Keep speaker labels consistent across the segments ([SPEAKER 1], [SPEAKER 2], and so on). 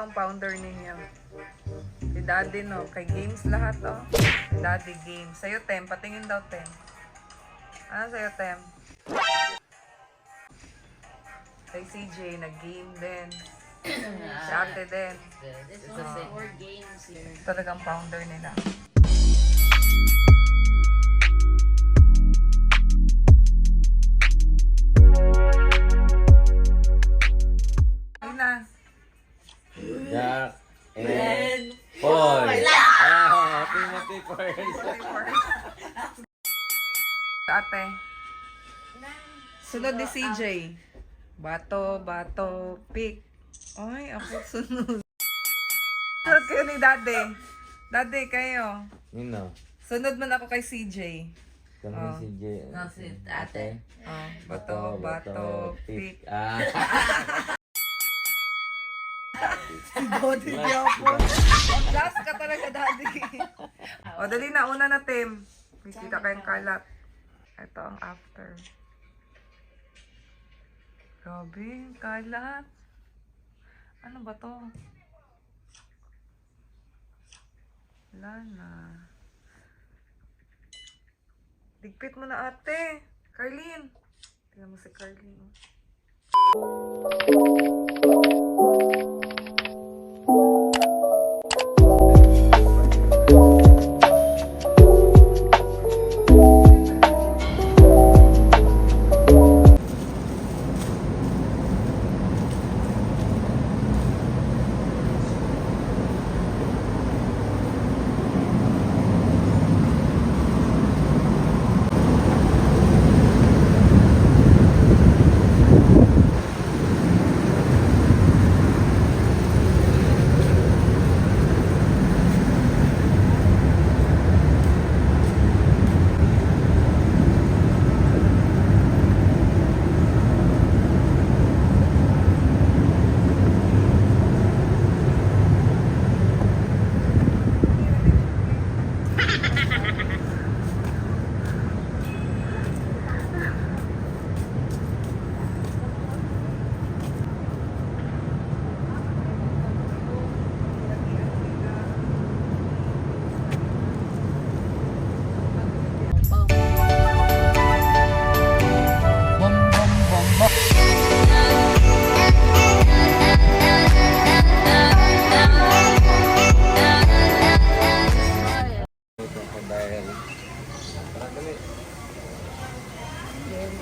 [SPEAKER 1] ang founder ninyo. Si Daddy, no? Kay Games lahat, oh. Si Daddy Games. Sa'yo, Tem. Patingin daw, Tem. Ano sa'yo, Tem? Kay CJ, nag-game din. Si Ate din.
[SPEAKER 2] This was 4 games here.
[SPEAKER 1] Talagang founder nila. Ayun na.
[SPEAKER 3] Jack and Paul. Timothy first.
[SPEAKER 1] Ate. Sunod ni CJ. Bato, pick. Ay, ako sunod. Sunod kayo ni Daddy. Daddy, kayo.
[SPEAKER 3] Nino?
[SPEAKER 1] Sunod man ako kay CJ.
[SPEAKER 3] Kami si J.
[SPEAKER 2] Nasit, ate.
[SPEAKER 1] Oh, bato, pick. Body ako. Last ka talaga, Daddy. O, dali na. Una na, Tim. May kita kayong kalat. Ito ang after. Grabe, kalat. Ano ba to? Wala na. Digpit mo na, ate. Carlene. Tingnan mo si Carlene.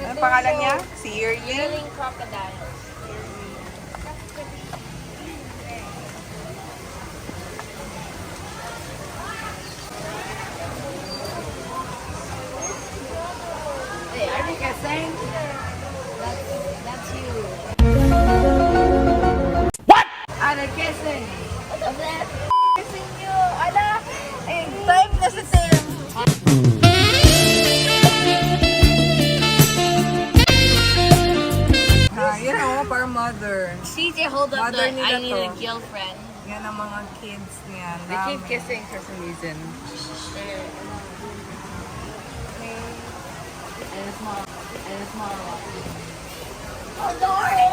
[SPEAKER 1] Ano pangalan niya? Si Yearling?
[SPEAKER 2] Crocodile. Hey, are you kissing? That's you. What? Are you kissing? Kissing you. Ala, time na sa Tim.
[SPEAKER 1] Yan o, para mother.
[SPEAKER 2] CJ, hold up
[SPEAKER 1] Mother
[SPEAKER 2] the
[SPEAKER 1] nila
[SPEAKER 2] I need
[SPEAKER 1] to.
[SPEAKER 2] a girlfriend.
[SPEAKER 1] Yan ang mga kids niya.
[SPEAKER 2] They keep
[SPEAKER 1] Dami.
[SPEAKER 2] kissing for some reason. And it's small. Oh, Dory!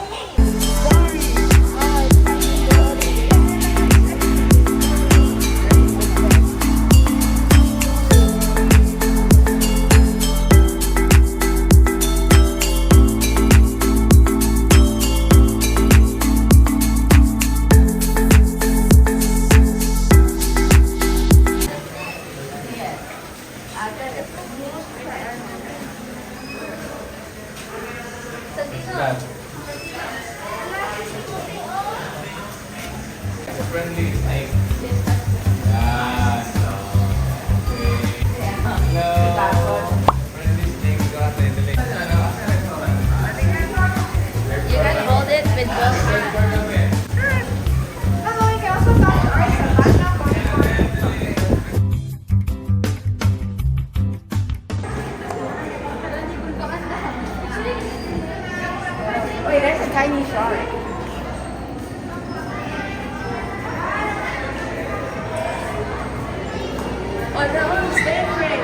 [SPEAKER 3] Friendly, like, yeah, so, okay. Hello. Friendly snake, go out there, delete.
[SPEAKER 2] You can hold it with both hands.
[SPEAKER 4] Wait, there's a tiny shark.
[SPEAKER 2] Oh no, stay free.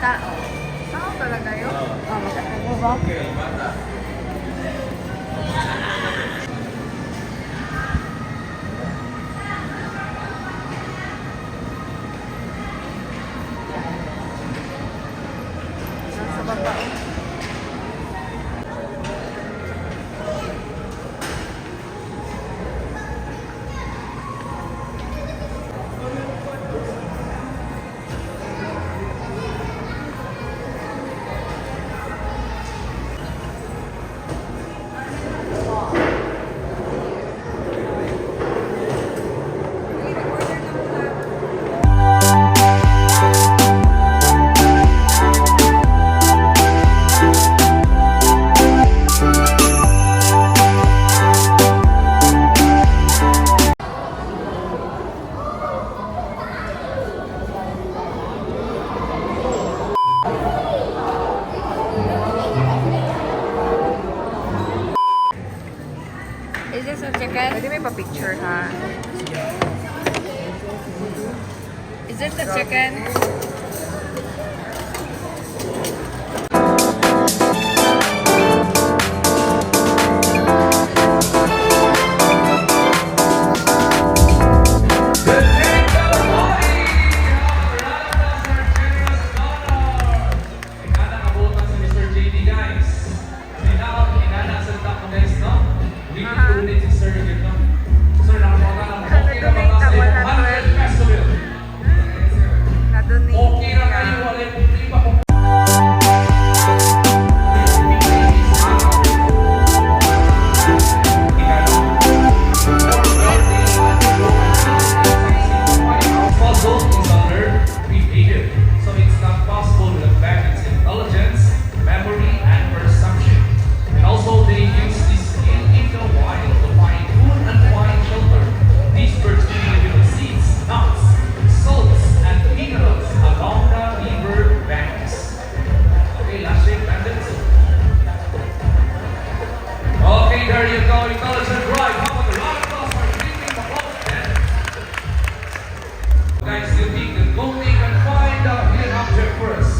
[SPEAKER 2] tao.
[SPEAKER 1] Tao talaga yun?
[SPEAKER 2] Oh, ano ba?
[SPEAKER 3] Okay, bata.
[SPEAKER 1] Nasa baba.
[SPEAKER 2] Is this a chicken?
[SPEAKER 1] Pwede may pa-picture ha.
[SPEAKER 2] Is this a chicken?
[SPEAKER 1] Na-donate ka.
[SPEAKER 3] Puzzle is under creative, so it's not possible to affect its intelligence, memory, and perception. And also, they use this skill in the wild to find food and find shelter. These birds live on seeds, nuts, salts, and minerals along the river banks. Okay, last shape, bandits. Okay, there you go, intelligent drive. How about the round of applause for creating the close then? Guys, you think the goalie can find the hidden object first?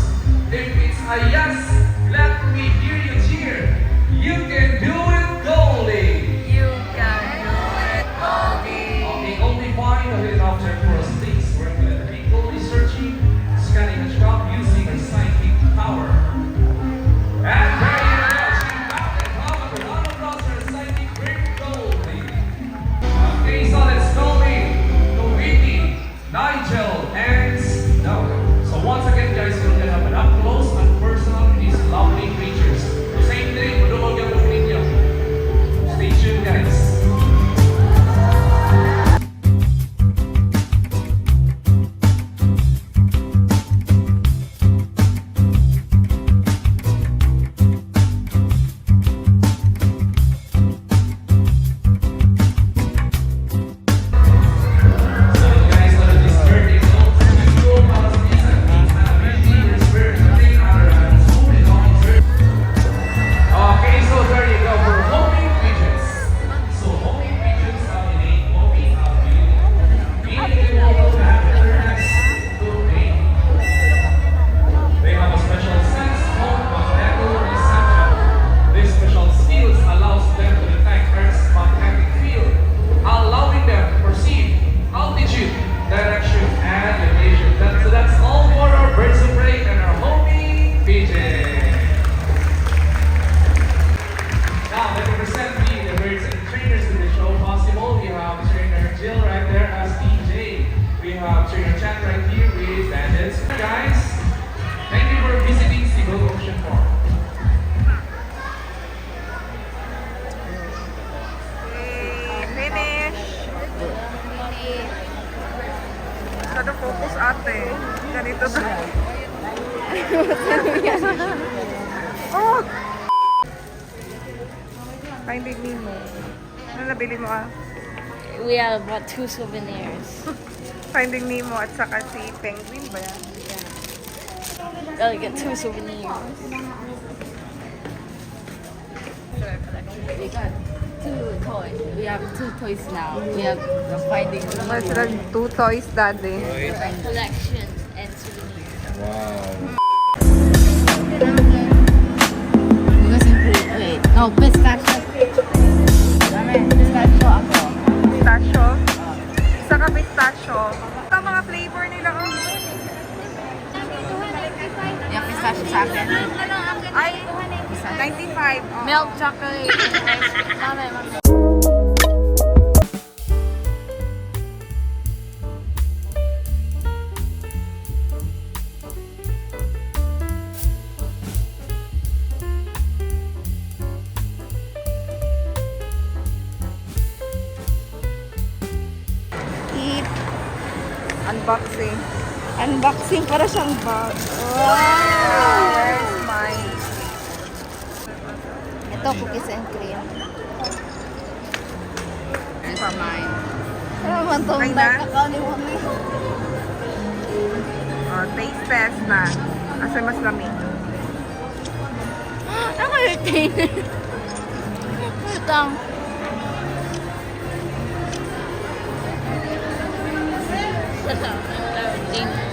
[SPEAKER 3] If it's a yes, let me hear you cheer. You can do it, goalie.
[SPEAKER 2] You can do it, Goldie.
[SPEAKER 3] Okay, only find the hidden object first, please. We're going to be goalie searching, scanning the shop using her psychic power. And there you go. She found it. How about the round of applause for the psychic great goalie? Okay, so let's go in to Whitney, Nigel, and Snow. So once again, guys, you're gonna have an up close and personal with these lovely creatures. So same thing, madulog yung video. Stay tuned, guys. Okay, so there you go for homing pigeons. So homing pigeons have innate homing ability, meaning they will have awareness to mate. They have a special sense of magnetic reception. This special skills allows them to detect Earth's magnetic field, allowing them to perceive altitude, direction, and location. So that's all for our birds of prey and our homing pigeons. Now, let me present the birds and trainers to the show possible. We have trainer Jill right there as DJ. We have trainer Chan right here with bandits. Guys, thank you for visiting Cebu Ocean Park.
[SPEAKER 1] Okay, finish. Masyado focus ate. Ganito ba? Oh! Finding Nemo. Ano nabili mo ah?
[SPEAKER 2] We have bought 2 souvenirs.
[SPEAKER 1] Finding Nemo at saka si Penguin ba yan?
[SPEAKER 2] Gotta get 2 souvenirs. We got 2 toys. We have 2 toys now. We have the Finding
[SPEAKER 1] Naman
[SPEAKER 2] Nemo
[SPEAKER 1] sila 2 toys daddy.
[SPEAKER 2] collection and souvenirs.
[SPEAKER 3] Wow.
[SPEAKER 2] Because in wait. No, pistachio. Dami, pistachio ako.
[SPEAKER 1] Pistachio. Isa ka pistachio. Ito ang mga flavor nila. Oh.
[SPEAKER 2] Yung pistachio sa akin.
[SPEAKER 1] Ay, 95. Oh.
[SPEAKER 2] Milk chocolate. Mami, mami.
[SPEAKER 1] Eat. Unboxing.
[SPEAKER 2] Unboxing para siyang bag.
[SPEAKER 1] Where's my...
[SPEAKER 2] Ito, cookies and cream. This is mine. Ano man itong
[SPEAKER 1] Kaya
[SPEAKER 2] dark
[SPEAKER 1] na?
[SPEAKER 2] account ni Mami?
[SPEAKER 1] Oh, taste test na. Asa mas lamig.
[SPEAKER 2] Ano yung tain? Utang. Tain.